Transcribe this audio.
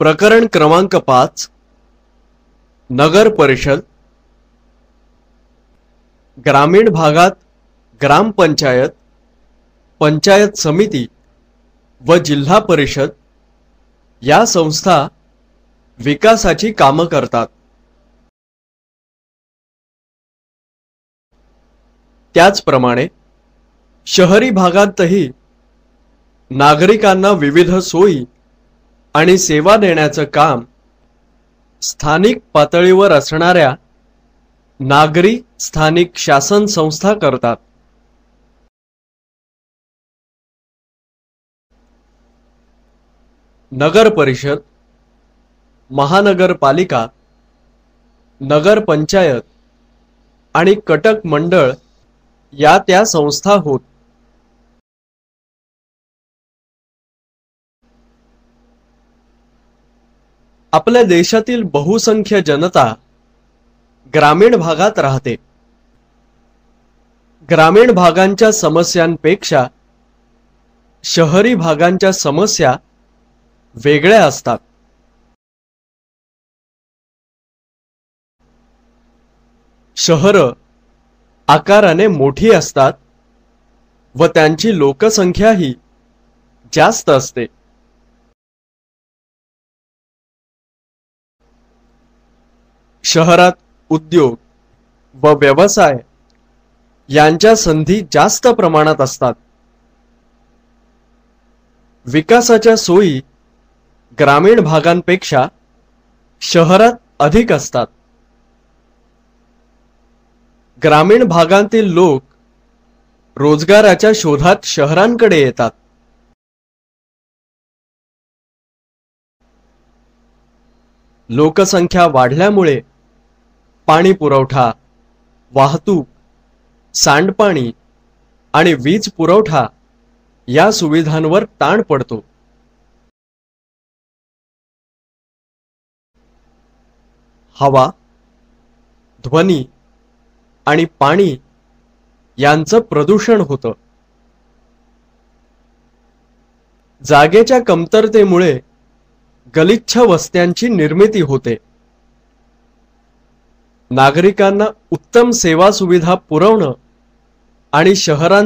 प्रकरण क्रमांक 5 नगर परिषद ग्रामीण भागात ग्रामपंचायत, पंचायत समिती व जिल्हा परिषद या संस्था विकासाची कामे करतात। त्याचप्रमाणे शहरी भागातही नागरिकांना विविध सोयी आणि सेवा देण्याचे काम स्थानिक पातळीवर असणाऱ्या नागरी स्थानिक शासन संस्था करतात। नगर परिषद, महानगरपालिका, नगर पंचायत आणि कटक मंडळ या त्या संस्था होत। आपल्या देशातील बहुसंख्य जनता ग्रामीण भागात राहते। ग्रामीण भागांच्या समस्यांपेक्षा शहरी भागांच्या समस्या वेगळ्या असतात। शहर आकाराने मोठी असतात व त्यांची लोकसंख्याही जास्त असते। शहरात उद्योग व व्यवसाय यांच्या संधी जास्त प्रमाणात असतात। विकासाच्या सोयी ग्रामीण भागांपेक्षा शहरात अधिक असतात। ग्रामीण भागातील लोक रोजगाराच्या शोधात शहरांकडे येतात। लोकसंख्या वाढल्यामुळे पाणी पुरवठा, वाहतूक, सांडपाणी आणि वीज पुरवठा या सुविधांवर ताण पडतो। हवा, ध्वनी आणि पाणी यांचं प्रदूषण होतं। जागेच्या कमतरतेमुळे गलिच्छ वस्त्यांची निर्मिती होते। नागरिकांना उत्तम सेवा सुविधा पुरवणं आणि शहरांना